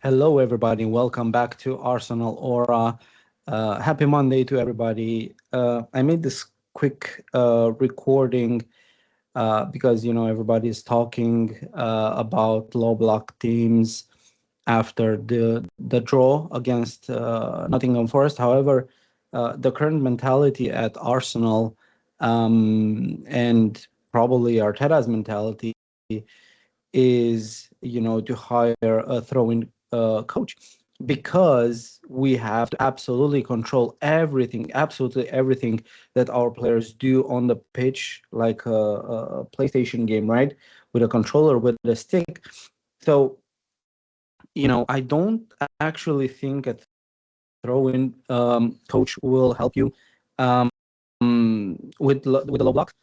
Hello, everybody. Welcome back to Arsenal Aura. Happy Monday to everybody. I made this quick recording because everybody is talking about low block teams after the draw against Nottingham Forest. However, the current mentality at Arsenal and probably Arteta's mentality is to hire a throw-in coach because we have to absolutely control absolutely everything that our players do on the pitch, like a PlayStation game, right? With a controller, with a stick. So, I don't actually think a throw-in coach will help you with the low blocks.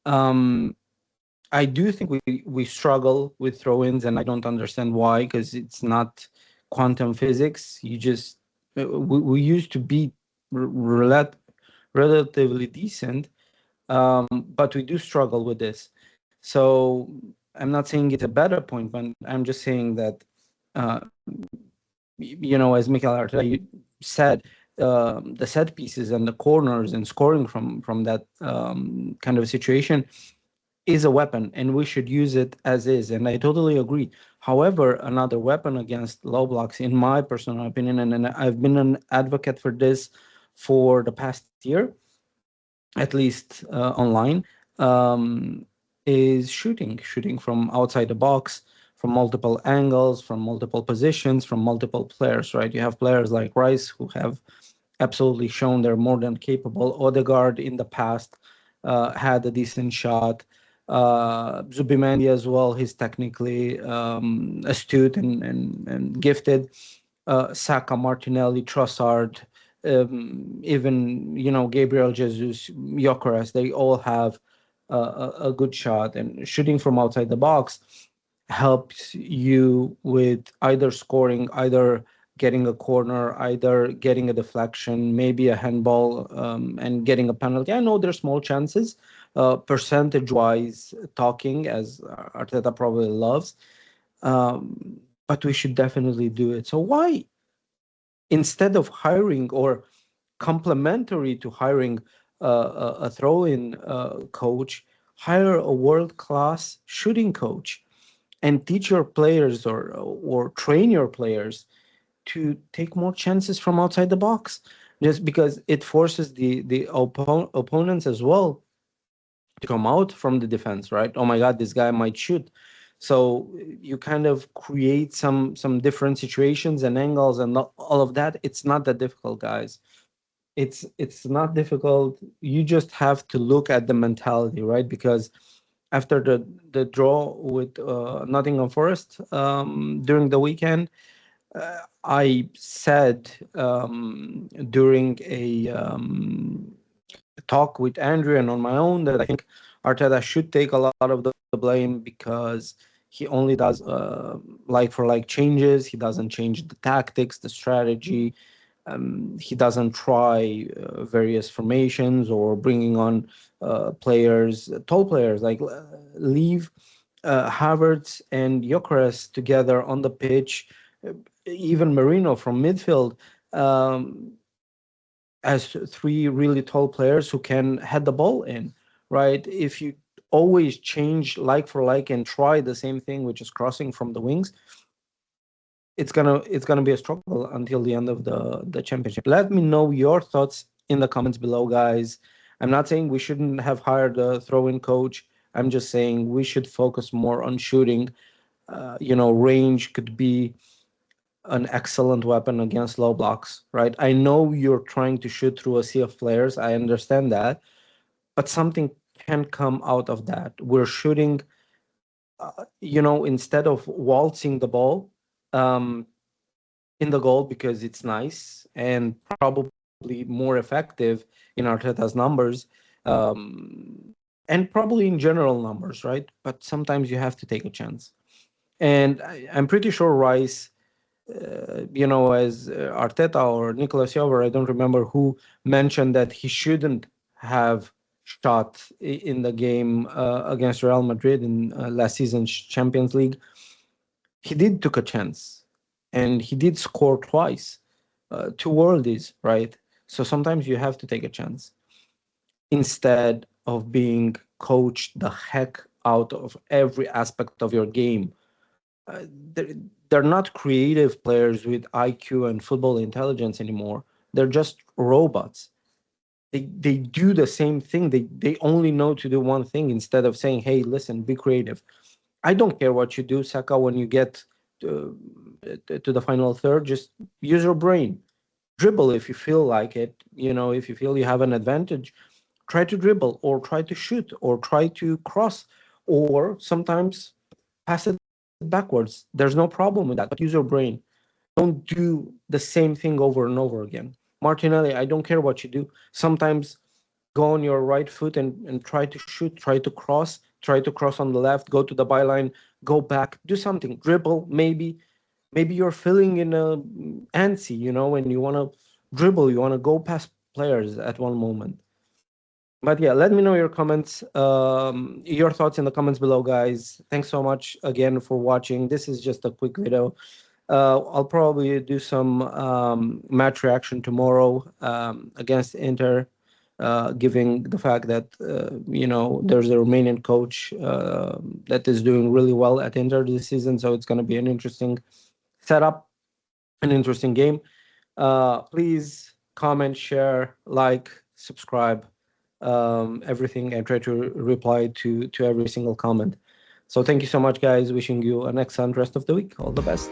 Um, I do think we struggle with throw-ins, and I don't understand why, because it's not quantum physics. We used to be relat relatively decent, but we do struggle with this. So I'm not saying it's a better point, but I'm just saying that, uh, as Mikel Arteta said, the set pieces and the corners and scoring from that kind of situation is a weapon and we should use it as is. And I totally agree. However, another weapon against low blocks, in my personal opinion, and I've been an advocate for this for the past year, at least online, um, is shooting from outside the box, from multiple angles, from multiple positions, from multiple players, right? You have players like Rice who have absolutely shown they're more than capable. Odegaard in the past had a decent shot. Zubimendi as well. He's technically astute and gifted. Saka, Martinelli, Trossard, even Gabriel Jesus, Gyokeres. They all have a good shot, and shooting from outside the box helps you with either scoring, either getting a corner, either getting a deflection, maybe a handball, and getting a penalty. I know there's small chances, percentage-wise talking, as Arteta probably loves, but we should definitely do it. So why, instead of hiring or complementary to hiring a throw-in coach, hire a world-class shooting coach and teach your players or train your players to take more chances from outside the box, just because it forces the opponents as well to come out from the defense, right? Oh my God, this guy might shoot. So you kind of create some different situations and angles and all of that. It's not that difficult, guys. It's not difficult. You just have to look at the mentality, right? Because after the draw with Nottingham Forest during the weekend, I said during a talk with Andrew and on my own that I think Arteta should take a lot of the blame because he only does like for like changes. He doesn't change the tactics, the strategy. He doesn't try various formations or bringing on players, tall players, like leave Havertz and Gyökeres together on the pitch, even Marino from midfield, um, as three really tall players who can head the ball in, right? If you always change like for like and try the same thing, which is crossing from the wings, it's gonna be a struggle until the end of the championship. Let me know your thoughts in the comments below, guys. I'm not saying we shouldn't have hired a throw-in coach. I'm just saying we should focus more on shooting. Range could be an excellent weapon against low blocks, right? I know you're trying to shoot through a sea of players. I understand that, but something can come out of that. We're shooting, instead of waltzing the ball um, in the goal because it's nice and probably more effective in Arteta's numbers, and probably in general numbers, right? But sometimes you have to take a chance. And I'm pretty sure Rice, as Arteta or Nicolas Jover, I don't remember who mentioned that he shouldn't have shot in the game against Real Madrid in last season's Champions League. He did took a chance, and he did score twice, two worldies, right? So sometimes you have to take a chance instead of being coached the heck out of every aspect of your game. Uh, they're, they're not creative players with IQ and football intelligence anymore. They're just robots. They do the same thing. They only know to do one thing instead of saying, "Hey, listen, be creative." I don't care what you do, Saka. When you get to the final third, just use your brain. Dribble if you feel like it. If you feel you have an advantage, try to dribble or try to shoot or try to cross or sometimes pass it backwards. There's no problem with that, but use your brain. Don't do the same thing over and over again. Martinelli, I don't care what you do. Sometimes go on your right foot and try to shoot, try to cross on the left, go to the byline, go back, do something, dribble, maybe you're feeling in a antsy, when you want to dribble, you want to go past players at one moment. But yeah, let me know your comments, your thoughts in the comments below, guys. Thanks so much again for watching. This is just a quick video. I'll probably do some match reaction tomorrow against Inter, giving the fact that there's a Romanian coach that is doing really well at Inter this season. So it's going to be an interesting setup, an interesting game. Please comment, share, like, subscribe, everything. I try to reply to every single comment. So thank you so much, guys. Wishing you an excellent rest of the week. All the best.